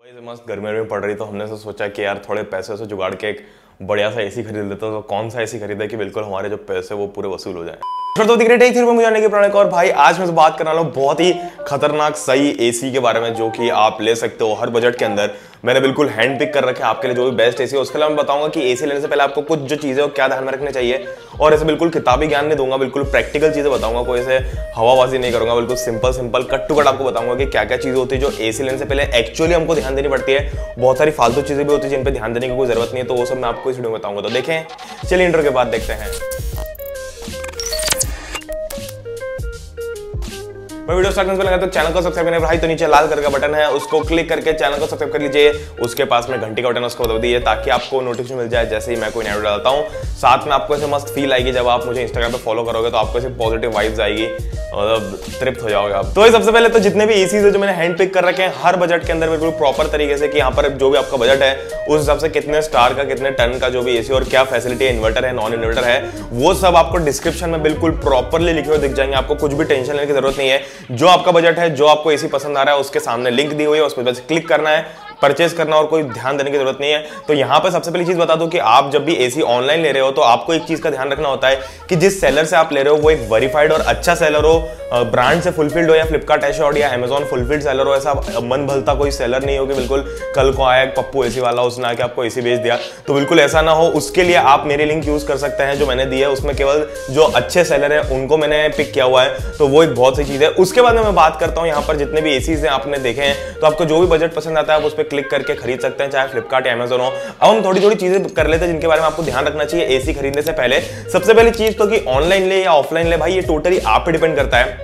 मस्त गर्मी में पड़ रही तो हमने सोचा कि यार थोड़े पैसे से जुगाड़ के एक बढ़िया सा एसी खरीद लेते तो कौन सा एसी खरीदा कि बिल्कुल हमारे जो पैसे वो पूरे वसूल हो जाए। तो और भाई आज मैं बात करने वाला हूँ बहुत ही खतरनाक सही एसी के बारे में जो कि आप ले सकते हो हर बजट के अंदर। मैंने बिल्कुल हैंड पिक कर रखे आपके लिए जो भी बेस्ट एसी है। उसके अलावा मैं बताऊंगा कि एसी लेने से पहले आपको कुछ जो चीजें हो क्या ध्यान में रखने चाहिए, और ऐसे बिल्कुल किताबी ज्ञान नहीं दूंगा, बिल्कुल प्रैक्टिकल चीजें बताऊंगा, कोई ऐसे हवाबाजी नहीं करूंगा, बिल्कुल सिंपल कट टू कट आपको बताऊंगा कि क्या क्या चीजें होती है जो एसी लेने से पहले एक्चुअली हमको ध्यान देनी पड़ती है। बहुत सारी फालतू चीजें भी होती है जिन पर ध्यान देने की कोई जरूरत नहीं है, तो वो सब मैं आपको इस वीडियो में बताऊंगा। तो देखें, चलिए इंट्रो के बाद देखते हैं। वीडियो स्टार्ट करने से पहले तो चैनल को सब्सक्राइब करने भाई तो नीचे लाल कलर का बटन है, उसको क्लिक करके चैनल को सब्सक्राइब कर लीजिए। उसके पास में घंटी का बटन है, उसको दबा दीजिए ताकि आपको नोटिफिकेशन मिल जाए जैसे ही मैं कोई नया वीडियो डालता हूँ। साथ में आपको ऐसे मस्त फील आएगी जब आप मुझे इंस्टाग्राम पे फॉलो करोगे, तो आपको ऐसे पॉजिटिव वाइब्स आएगी और तृप्त हो जाओगे आप। तो सबसे पहले तो जितने भी एसीज है जो मैंने हैंड पिक कर रखे हैं हर बजट के अंदर बिल्कुल प्रॉपर तरीके से कि यहाँ पर जो भी आपका बजट है उस हिसाब से कितने स्टार का कितने टन का जो भी एसी और क्या फैसिलिटी है, इन्वर्टर है नॉन इन्वर्टर है, वो सब आपको डिस्क्रिप्शन में बिल्कुल प्रॉपरली लिखे हुए दिख जाएंगे। आपको कुछ भी टेंशन लेने की जरूरत नहीं है। जो आपका बजट है, जो आपको एसी पसंद आ रहा है, उसके सामने लिंक दी हुई है, उस पर बस क्लिक करना है, परचेज करना और कोई ध्यान देने की जरूरत नहीं है। तो यहाँ पे सबसे पहली चीज बता दूं कि आप जब भी एसी ऑनलाइन ले रहे हो तो आपको एक चीज का ध्यान रखना होता है कि जिस सेलर से आप ले रहे हो वो एक वेरीफाइड और अच्छा सेलर हो, ब्रांड से फुलफिल्ड हो, या फ्लिपकार्ट एश्योर्ड या अमेजॉन फुलफिल्ड सेलर हो। ऐसा मन भलता कोई सेलर नहीं हो कि बिल्कुल कल को आया पप्पू एसी वाला, उसने आके आपको एसी बेच दिया, तो बिल्कुल ऐसा ना हो। उसके लिए आप मेरी लिंक यूज कर सकते हैं जो मैंने दी है, उसमें केवल जो अच्छे सेलर है उनको मैंने पिक किया हुआ है, तो वो एक बहुत सी चीज है। उसके बाद में मैं बात करता हूँ यहाँ पर जितने भी एसीज हैं आपने देखे हैं, तो आपको जो भी बजट पसंद आता है आप उस पर क्लिक करके खरीद सकते हैं, चाहे फ्लिपकार्ट या अमेजॉन हो। अब हम थोड़ी चीजें कर लेते हैं जिनके बारे में आपको ध्यान रखना चाहिए एसी खरीदने से पहले। सबसे पहली चीज तो कि ऑनलाइन ले या ऑफलाइन ले, भाई ये टोटली आप पे डिपेंड करता है।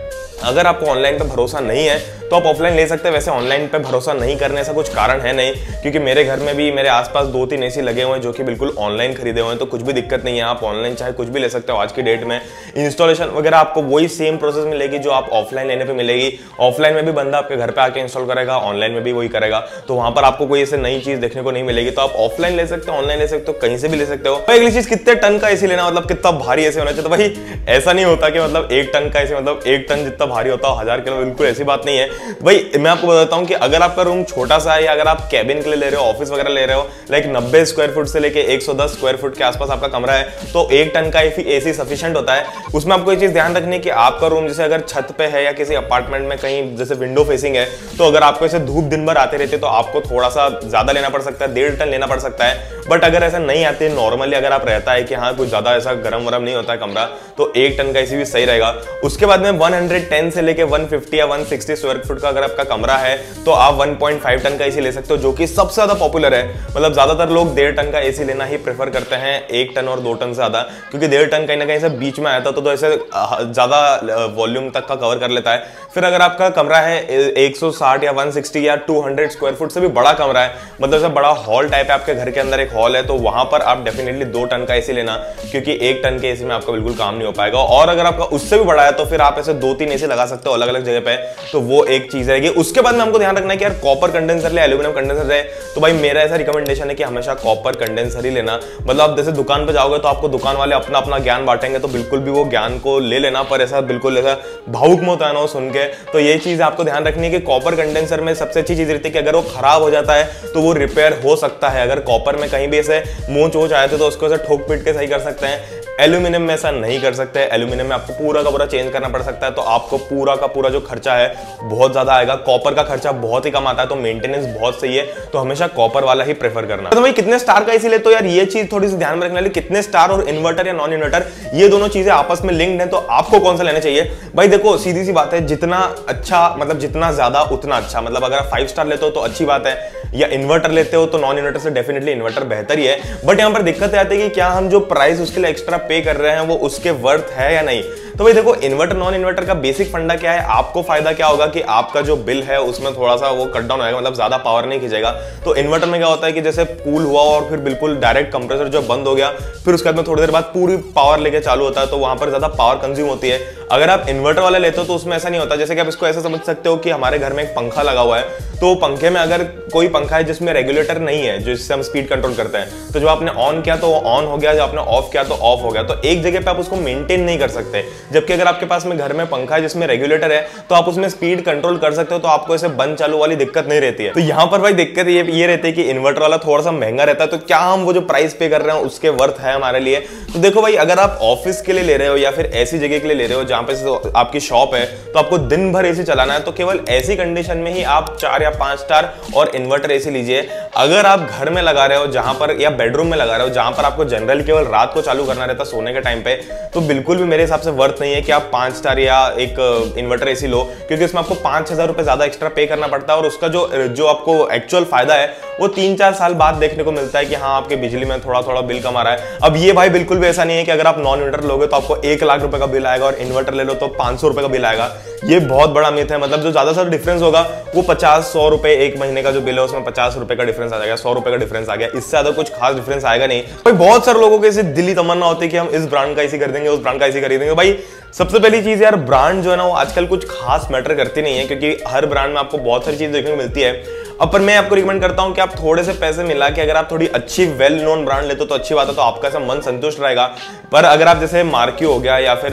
अगर आपको ऑनलाइन पे भरोसा नहीं है तो आप ऑफलाइन ले सकते हैं। वैसे ऑनलाइन पे भरोसा नहीं करने ऐसा कुछ कारण है नहीं, क्योंकि मेरे घर में भी मेरे आसपास 2-3 एसी लगे हुए हैं जो कि बिल्कुल ऑनलाइन खरीदे हुए हैं, तो कुछ भी दिक्कत नहीं है। आप ऑनलाइन चाहे कुछ भी ले सकते हो। आज की डेट में इंस्टॉलेशन वगैरह आपको वही सेम प्रोसेस मिलेगी जो आप ऑफलाइन लेने पर मिलेगी। ऑफलाइन में भी बंदा आपके घर पे आके इंस्टॉल करेगा, ऑनलाइन में भी वही करेगा, तो वहां पर आपको कोई ऐसे नई चीज देखने को नहीं मिलेगी। तो आप ऑफलाइन ले सकते हो, ऑनलाइन ले सकते हो, कहीं से भी ले सकते हो। तो अगली चीज, कितने टन का एसी लेना, मतलब कितना भारी एसी होना चाहिए। तो भाई ऐसा नहीं होता कि मतलब 1 टन का एसी मतलब 1 टन जितना भारी होता हो 1000 किलो, बिल्कुल ऐसी बात नहीं है भाई। मैं आपको बताता हूं कि अगर आपका रूम छोटा सा है या अगर आप कैबिन के लिए ले रहे हो, ऑफिस वगैरह ले रहे हो, लाइक 90 स्क्वायर फुट से लेके 110 स्क्वायर फुट के आसपास आपका कमरा है, तो 1 टन का एसी सफिशिएंट होता है। उसमें आपको ये चीज ध्यान रखनी है कि आपका रूम जैसे अगर छत पे है या किसी अपार्टमेंट में कहीं जैसे विंडो फेसिंग है, तो अगर आपको ऐसे धूप दिन भर आते रहते तो आपको थोड़ा सा ज्यादा लेना पड़ सकता है, 1.5 टन लेना पड़ सकता है। बट अगर ऐसा नहीं आते नॉर्मली, अगर आप रहता है कि हाँ कुछ ज्यादा ऐसा गर्म वरम नहीं होता है कमरा, तो 1 टन का एसी भी सही रहेगा। उसके बाद में 110 से लेके 150 या 160 स्क्वायर फुट का अगर आपका कमरा है तो आप 1.5 टन का एसी ले सकते हो, जो कि सबसे ज्यादा पॉपुलर है। मतलब ज्यादातर लोग 1.5 टन का एसी लेना ही प्रेफर करते हैं 1 टन और 2 टन से ज्यादा, क्योंकि 1.5 टन कहीं ना कहीं से बीच में आया था तो ऐसे ज्यादा वॉल्यूम तक का कवर कर लेता है। फिर अगर आपका कमरा है 160 या 160 या 200 स्क्वायर फुट से भी बड़ा कमरा है, मतलब ऐसा बड़ा हॉल टाइप है, आपके घर के अंदर एक हॉल है, तो वहां पर आप डेफिनेटली 2 टन का एसी लेना, क्योंकि 1 टन के एसी में आपका बिल्कुल काम नहीं हो पाएगा। और अगर आपका उससे भी बड़ा है तो फिर आप ऐसे 2-3 एसी लगा सकते हो अलग अलग जगह पे, तो वो एक चीज रहेगी। उसके बाद में हमको ध्यान रखना है कि यार कॉपर कंडेंसर ले, एल्यूमिनियम कंडेंसर है, तो भाई मेरा ऐसा रिकमेंडेशन है कि हमेशा कॉपर कंडेंसर ही लेना। मतलब आप जैसे दुकान पे जाओगे तो आपको दुकान वाले अपना अपना ज्ञान बांटेंगे, तो बिल्कुल भी वो ज्ञान को ले लेना, पर ऐसा बिल्कुल ऐसा भावुक मत होना हो सुन के। तो ये चीज आपको ध्यान रखनी है कि कॉपर कंडेंसर में सबसे अच्छी चीज रहती है कि अगर वो खराब हो जाता है तो वो रिपेयर हो सकता है। अगर कॉपर में कहीं भी ऐसे मोच वोच आए थे तो उसको ऐसे ठोक पीट के सही कर सकते हैं। एल्यूमिनियम में ऐसा नहीं कर सकते। एल्यूमिनियम में आपको पूरा का पूरा चेंज करना पड़ सकता है, तो आपको पूरा का पूरा जो खर्चा है बहुत ज्यादा आएगा। कॉपर का खर्चा बहुत ही कम आता है, तो मेंटेनेंस बहुत सही है, तो हमेशा कॉपर वाला ही प्रेफर करना। तो भाई कितने स्टार का एसी ले, तो यार ये चीज थोड़ी सी ध्यान में रखने वाली, कितने स्टार और इन्वर्टर या नॉन इन्वर्टर ये दोनों चीजें आपस में लिंक्ड है, तो आपको कौन सा लेना चाहिए। भाई देखो सीधी सी बात है, जितना अच्छा मतलब जितना ज्यादा उतना अच्छा। मतलब अगर आप 5 स्टार लेते हो तो अच्छी बात है, या इन्वर्टर लेते हो तो नॉन इन्वर्टर से डेफिनेटली इन्वर्टर बेहतर ही है। बट यहाँ पर दिक्कत आती है कि क्या हम जो प्राइस उसके लिए एक्स्ट्रा पे कर रहे हैं वो उसके वर्थ है या नहीं। तो भाई देखो, इन्वर्टर नॉन इन्वर्टर का बेसिक फंडा क्या है, आपको फायदा क्या होगा कि आपका जो बिल है उसमें थोड़ा सा वो कट डाउन होगा, मतलब ज्यादा पावर नहीं खींचेगा। तो इन्वर्टर में क्या होता है कि जैसे कूल हुआ और फिर बिल्कुल डायरेक्ट कंप्रेसर जो बंद हो गया, फिर उसके बाद में थोड़ी देर बाद पूरी पावर लेके चालू होता है, तो वहां पर ज्यादा पावर कंज्यूम होती है। अगर आप इन्वर्टर वाला लेते हो तो उसमें ऐसा नहीं होता। जैसे कि आप इसको ऐसा समझ सकते हो कि हमारे घर में एक पंखा लगा हुआ है, तो पंखे में अगर कोई पंखा है जिसमें रेगुलेटर नहीं है, जिससे हम स्पीड कंट्रोल करते हैं, तो जो आपने ऑन किया तो वो ऑन हो गया, जो आपने ऑफ किया तो ऑफ हो गया। तो एक जगह पे आप उसको मेंटेन नहीं कर सकते, जबकि अगर आपके पास में घर में पंखा है जिसमें रेगुलेटर है तो आप उसमें स्पीड कंट्रोल कर सकते हो, तो आपको ऐसे बंद चालू वाली दिक्कत नहीं रहती है। तो यहाँ पर भाई दिक्कत ये रहती है कि इन्वर्टर वाला थोड़ा सा महंगा रहता है, तो क्या हम वो जो प्राइस पे कर रहे हैं उसके वर्थ है हमारे लिए? तो देखो भाई, अगर आप ऑफिस के लिए ले रहे हो या फिर ऐसी जगह के लिए ले रहे हो जहां पे आपकी शॉप है, तो आपको दिन भर एसी चलाना है, तो केवल ऐसी कंडीशन में ही आप 4 या 5 स्टार और इन्वर्टर एसी लीजिए। अगर आप घर में लगा रहे हो जहां पर, या बेडरूम में लगा रहे हो जहां पर आपको जनरल केवल रात को चालू करना रहता सोने के टाइम पे, तो बिल्कुल भी मेरे हिसाब से वर्थ नहीं है कि आप 5 स्टार या एक इन्वर्टर एसी लो, क्योंकि इसमें आपको 5,000 रुपए ज्यादा एक्स्ट्रा पे करना पड़ता है और उसका जो आपको एक्चुअल फायदा है वो 3-4 साल बाद देखने को मिलता है कि हाँ आपके बिजली में थोड़ा थोड़ा बिल कम आ रहा है। अब ये भाई बिल्कुल भी ऐसा नहीं है कि अगर आप नॉन इन्वर्टर लोगे तो आपको 1 लाख रुपए का बिल आएगा और इन्वर्टर ले लो तो 500 रुपए का बिल आएगा। ये बहुत बड़ा मिथ है। मतलब जो ज्यादा सा डिफरेंस होगा वो 50-100 रुपए एक महीने का जो बिल है उसमें 50 रुपए का डिफरेंस आ जाएगा, 100 रुपए का डिफरेंस आ गया, इससे ज्यादा कुछ खास डिफरेंस आएगा नहीं। भाई बहुत सारे लोगों के ऐसे दिली तमन्ना होती है कि हम इस ब्रांड का ऐसी कर देंगे, उस ब्रांड का ऐसी खरीदेंगे। भाई सबसे पहली चीज यार, ब्रांड जो है ना वो आजकल कुछ खास मैटर करती नहीं है, क्योंकि हर ब्रांड में आपको बहुत सारी चीज देखने को मिलती है। अब पर मैं आपको रिकमेंड करता हूं कि आप थोड़े से पैसे मिला के अगर आप थोड़ी अच्छी वेल नोन ब्रांड लेते हो तो अच्छी बात है, तो आपका ऐसा मन संतुष्ट रहेगा। पर अगर आप जैसे मार्क्यू हो गया या फिर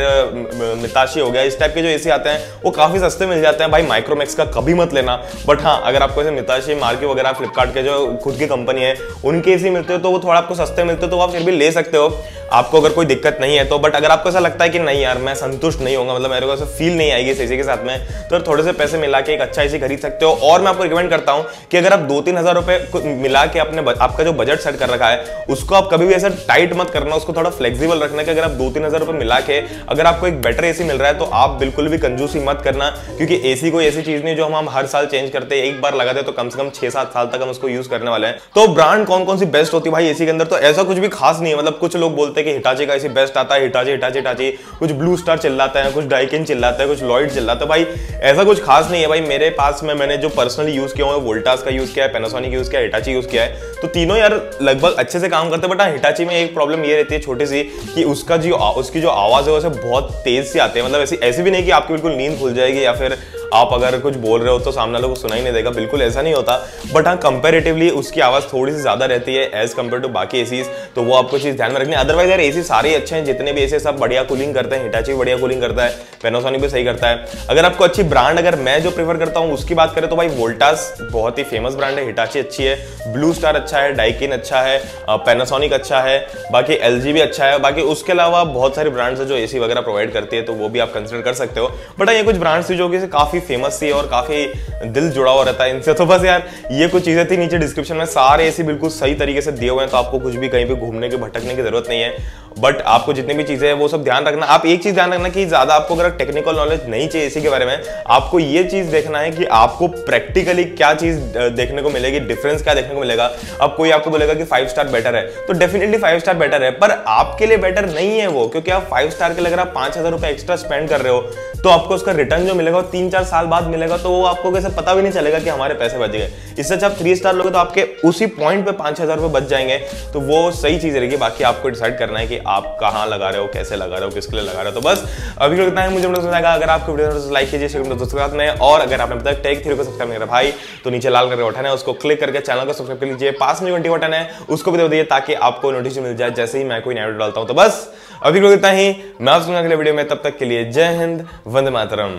मिताशी हो गया, इस टाइप के जो एसी आते हैं वो काफी सस्ते मिल जाते हैं। भाई माइक्रोमैक्स का कभी मत लेना, बट हाँ अगर आपको ऐसे मिताशी, मार्क्यू वगैरह फ्लिपकार्ट के जो खुद की कंपनी है उनके एसी मिलते हो तो वो थोड़ा आपको सस्ते मिलते हो, तो आप फिर भी ले सकते हो, आपको अगर कोई दिक्कत नहीं है तो। बट अगर आपको ऐसा लगता है कि नहीं यार मैं संतुष्ट नहीं होगा, मतलब मेरे को ऐसा फील नहीं आएगी इस एसी के साथ में, तो थोड़े से पैसे मिला के एक अच्छा एसी खरीद सकते हो। और मैं आपको रिकमेंड करता हूं कि अगर आप 2-3 हजार रुपए मिला के अपने आपका जो बजट सेट कर रखा है उसको आप कभी भी ऐसा टाइट मत करना, उसको थोड़ा फ्लेक्सिबल रखना कि अगर आप 2-3 हजार रुपए मिला के अगर आपको एक बेटर एसी मिल रहा है तो आप बिल्कुल भी कंजूसी मत करना, क्योंकि एसी कोई ऐसी चीज नहीं जो हम हर साल चेंज करते हैं। एक बार लगाते हैं तो कम से कम 6-7 साल तक हम उसको यूज करने वाले हैं। तो ब्रांड कौन कौन सी बेस्ट होती है भाई एसी के अंदर? तो ऐसा कुछ भी खास नहीं है। मतलब कुछ लोग बोलते हैं कि हिटाची का एसी बेस्ट आता है, हिटाची, कुछ ब्लू स्टार चिल्लाता है, कुछ डाइकिन चिल्लाता है, कुछ लॉयड चिल्लाता है। भाई ऐसा कुछ खास नहीं है। भाई मेरे पास में मैंने जो पर्सनली यूज किया है वोल्टास का यूज किया है, पैनासोनिक यूज किया है, हिटाची यूज किया है, तो तीनों यार लगभग अच्छे से काम करते हैं। बट हिटाची में एक प्रॉब्लम ये रहती है छोटी सी कि उसकी जो आवाज है वो बहुत तेज से आती है। मतलब ऐसी भी नहीं कि आपकी बिल्कुल नींद खुल जाएगी या फिर आप अगर कुछ बोल रहे हो तो सामने वालों को सुनाई नहीं देगा, बिल्कुल ऐसा नहीं होता। बट हाँ कंपैरेटिवली उसकी आवाज थोड़ी सी ज्यादा रहती है एज कम्पेयर टू बाकी एसीज, तो वो आपको चीज ध्यान में रखनी है। अदरवाइज यार एसी सारे अच्छे हैं, जितने भी एसी सब बढ़िया कूलिंग करते हैं। हिटाची बढ़िया कूलिंग करता है, पैनासोनिक भी सही करता है। अगर आपको अच्छी ब्रांड, अगर मैं जो प्रेफर करता हूँ उसकी बात करें तो भाई वोल्टास बहुत ही फेमस ब्रांड है, हिटाची अच्छी है, ब्लू स्टार अच्छा है, डाइकिन अच्छा है, पैनासोनिक अच्छा है, बाकी एलजी भी अच्छा है। बाकी उसके अलावा बहुत सारी ब्रांड्स है जो एसी वगैरह प्रोवाइड करती है, तो वो भी आप कंसिडर कर सकते हो। बट ये कुछ ब्रांड्स थी जो कि काफी फेमस थी और काफी दिल जुड़ा हुआ रहता है इनसे। तो बस यार ये कुछ चीजें थी, नीचे डिस्क्रिप्शन में सारे एसी बिल्कुल सही तरीके से दिए हुए हैं, तो आपको कुछ भी कहीं पे घूमने की भटकने की जरूरत नहीं है। बट आपको जितनी भी चीजें हैं वो सब ध्यान रखना। आप एक चीज ध्यान रखना कि ज्यादा आपको अगर टेक्निकल नॉलेज नहीं चाहिए एसी के बारे में, आपको ये चीज देखना है कि आपको प्रैक्टिकली क्या चीज देखने को मिलेगी, डिफरेंस क्या देखने को मिलेगा। अब कोई आपको बोलेगा कि 5 स्टार बेटर है, तो डेफिनेटली 5 स्टार बेटर है, पर आपके लिए बेटर नहीं है वो, क्योंकि आप 5 स्टार के लिए अगर आप 5,000 रुपए एक्स्ट्रा स्पेंड कर रहे हो तो आपको उसका रिटर्न जो मिलेगा वो 3-4 साल बाद मिलेगा, तो वो आपको कैसे पता भी नहीं चलेगा कि हमारे पैसे बच गए। इससे अच्छा आप 3 स्टार लोगे तो आपके उसी पॉइंट पे 5,000 रुपए बच जाएंगे, तो वो सही चीज रहेगी। बाकी आपको डिसाइड करना है कि आप कहाँ लगा रहे हो, कैसे लगा रहे हो, किसके लिए लगा रहे हो। तो बस अभी लोग इतना है, मुझे समझ आएगा। अगर आपको वीडियो लाइक कीजिए, शेयर दोस्तों के साथ में, और अगर आपने अब तक टेक थ्योरी को सब्सक्राइब नहीं करा भाई तो नीचे लाल करके बटन है उसको क्लिक करके चैनल को सब्सक्राइब कर लीजिए। पास में घंटी बटन है उसको भी दबा दीजिए ताकि आपको नोटिफिकेशन मिल जाए जैसे ही मैं कोई नया वीडियो डालता हूं। तो बस अभी लोग इतना ही, मैं आपसे अगले वीडियो में, तब तक के लिए जय हिंद, वंदे मातरम।